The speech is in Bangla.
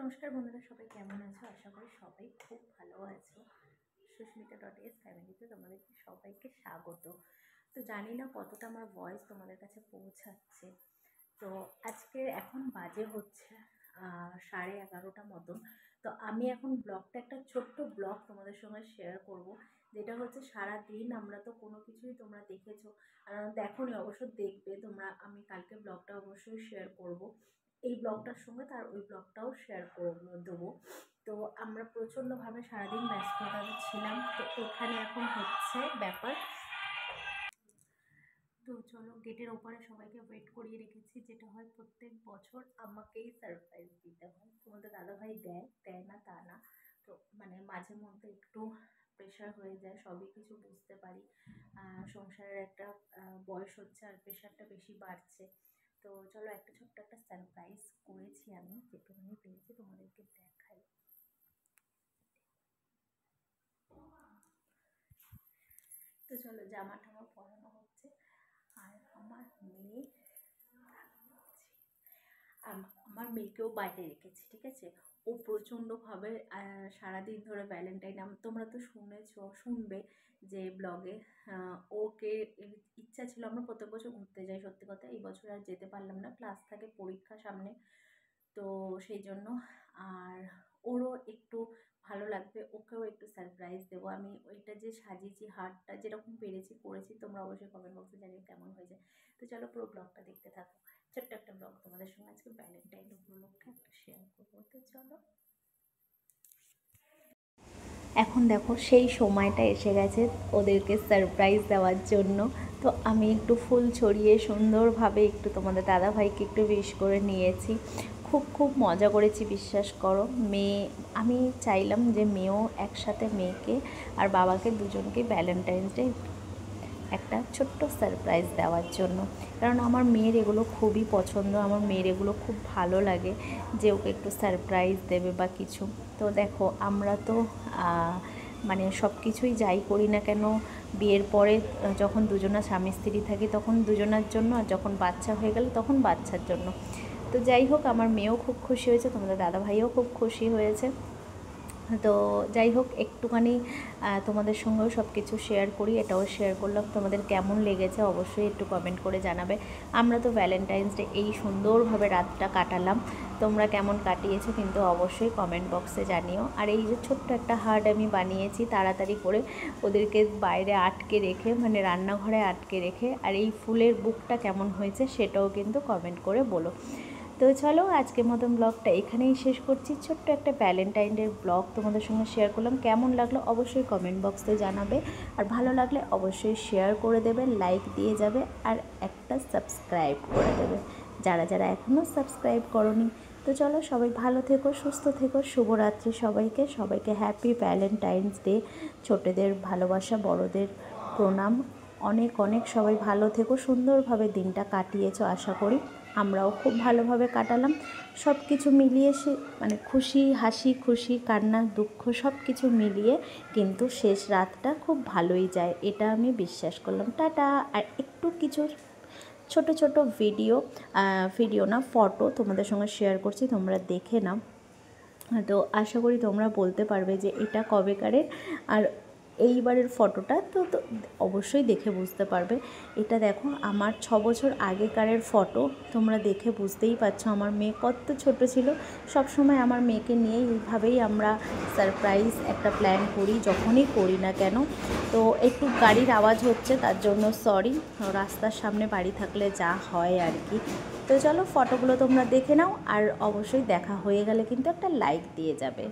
নমস্কার বন্ধুরা, সবাই কেমন আছো? আশা করি সবাই খুব ভালো আছো। সুস্মিতা.s ফ্যামিলিতে তোমাদেরকে সবাইকে স্বাগত। তো জানি না কতটা আমার ভয়েস তোমাদের কাছে পৌঁছাচ্ছে। তো আজকে এখন বাজে হচ্ছে 11:30 মতন। তো আমি এখন ব্লগটা একটা ছোট্ট ব্লগ তোমাদের সঙ্গে শেয়ার করব, যেটা হচ্ছে সারাদিন আমরা তো কোনো কিছুই তোমরা দেখেছো, দেখোনি অবশ্য, দেখবে তোমরা। আমি কালকে ব্লগটা অবশ্যই শেয়ার করব এই ব্লগটার সঙ্গে, তার ওই ব্লগটাও শেয়ার করে দেবো। তো আমরা প্রচণ্ডভাবে সারাদিন ব্যস্ততা ছিলাম। তো এখানে এখন হচ্ছে ব্যাপার। তো চলো, গেটের ওপারে সবাইকে ওয়েট করিয়ে রেখেছি। যেটা হয় প্রত্যেক বছর আমাকেই সারপ্রাইজ দিতে হয়। তোমাদের দাদাভাই দেয় না তা না, তো মানে মাঝে মধ্যে একটু প্রেশার হয়ে যায়, সবই কিছু বুঝতে পারি। সংসারের একটা বয়স হচ্ছে আর প্রেশারটা বেশি বাড়ছে। তো চলো, একটা ছোট্ট একটা সারপ্রাইজ করেছি আমি, যেটুকুনি পেয়েছি তোমাদেরকে দেখাই। তো চলো, জামা টামা পরানো হচ্ছে। আর আমার মেয়েকেও বাইরে রেখেছি, ঠিক আছে? ও প্রচণ্ডভাবে সারাদিন ধরে ভ্যালেন্টাইন, তোমরা তো শুনবে যে ব্লগে, ওকে ইচ্ছা ছিল। আমরা প্রত্যেক বছর ঘুরতে যাই, সত্যি কথা এই বছর আর যেতে পারলাম না, ক্লাস থাকে, পরীক্ষা সামনে, তো সেই জন্য। আর ওরও একটু ভালো লাগবে, ওকেও একটু সারপ্রাইজ দেবো। আমি ওইটা যে সাজিয়েছি, হারটা যেরকম পেরেছি করেছি, তোমরা অবশ্যই কমেন্ট বক্সে জানিও কেমন হয়েছে। তো চলো, পুরো ব্লগটা দেখতে থাকো। ছোট্ট একটা ব্লগ তোমাদের সঙ্গে আজকে ভ্যালেন্টাইন উপলক্ষে একটা শেয়ার করবো। তো চলো, এখন দেখো সেই সময়টা এসে গেছে ওদেরকে সারপ্রাইজ দেওয়ার জন্য। তো আমি একটু ফুল ছড়িয়ে সুন্দরভাবে একটু তোমাদের দাদাভাইকে একটু উইশ করে নিয়েছি। খুব মজা করেছি, বিশ্বাস করো। আমি চাইলাম যে মেয়েও একসাথে, মেয়েকে আর বাবাকে দুজনকে ভ্যালেন্টাইন্স ডে একটা ছোট্ট সারপ্রাইজ দেওয়ার জন্য। কারণ আমার মেয়ের এগুলো খুবই পছন্দ, আমার মেয়ের এগুলো খুব ভালো লাগে যে ওকে একটু সারপ্রাইজ দেবে বা কিছু। তো দেখো, আমরা তো মানে সব কিছুই যাই করি না কেন, বিয়ের পরে যখন দুজনা স্বামী স্ত্রী থাকি তখন দুজনার জন্য, আর যখন বাচ্চা হয়ে গেল তখন বাচ্চার জন্য। তো যাই হোক, আমার মেয়েও খুব খুশি হয়েছে, তোমাদের দাদাভাইও খুব খুশি হয়েছে। তো যাই হোক, একটুখানি তোমাদের সঙ্গেও সব কিছু শেয়ার করি, এটাও শেয়ার করলাম। তোমাদের কেমন লেগেছে অবশ্যই একটু কমেন্ট করে জানাবে। আমরা তো ভ্যালেন্টাইন্স ডে এই সুন্দরভাবে রাতটা কাটালাম, তোমরা কেমন কাটিয়েছো কিন্তু অবশ্যই কমেন্ট বক্সে জানিও। আর এই যে ছোট্ট একটা হার্ট আমি বানিয়েছি তাড়াতাড়ি করে ওদেরকে বাইরে আটকে রেখে, মানে রান্নাঘরে আটকে রেখে, আর এই ফুলের বুকটা কেমন হয়েছে সেটাও কিন্তু কমেন্ট করে বলো। তো চলো, আজকের মতন ব্লগটা এখানেই শেষ করছি। ছোট্ট একটা ভ্যালেন্টাইন ডের ব্লগ তোমাদের সঙ্গে শেয়ার করলাম। কেমন লাগলো অবশ্যই কমেন্ট বক্সে জানাবে, আর ভালো লাগলে অবশ্যই শেয়ার করে দেবে, লাইক দিয়ে যাবে, আর একটা সাবস্ক্রাইব করে দেবে যারা যারা এখনও সাবস্ক্রাইব করোনি। তো চলো, সবাই ভালো থেকো, সুস্থ থেকো, শুভরাত্রি সবাইকে হ্যাপি ভ্যালেন্টাইন্স ডে। ছোটদের ভালোবাসা, বড়দের প্রণাম। অনেক অনেক সবাই ভালো থেকো, সুন্দরভাবে দিনটা কাটিয়েছো আশা করি। আমরাও খুব ভালোভাবে কাটালাম। সব কিছু মিলিয়ে মানে খুশি, হাসি খুশি, কান্না, দুঃখ সব কিছু মিলিয়ে কিন্তু শেষ রাতটা খুব ভালোই যায়, এটা আমি বিশ্বাস করলাম। টাটা। আর একটু কিছু ছোট ছোট ভিডিও না, ফটো তোমাদের সঙ্গে শেয়ার করছি, তোমরা দেখে নাও। তো আশা করি তোমরা বলতে পারবে যে এটা কবেকারের। আর এইবারের ফটোটা তো অবশ্যই দেখে বুঝতে পারবে। এটা দেখো, আমার 6 বছর আগেকারের ফটো। তোমরা দেখে বুঝতেই পারছো আমার মেয়ে কত ছোট ছিল। সব সময় আমার মেয়েকে নিয়ে এইভাবেই আমরা সারপ্রাইজ একটা প্ল্যান করি, যখনই করি না কেন। তো একটু গাড়ির আওয়াজ হচ্ছে, তার জন্য সরি। রাস্তার সামনে বাড়ি থাকলে যা হয় আর কি। তো চলো, ফটোগুলো তোমরা দেখে নাও, আর অবশ্যই দেখা হয়ে গেলে কিন্তু একটা লাইক দিয়ে যাবে।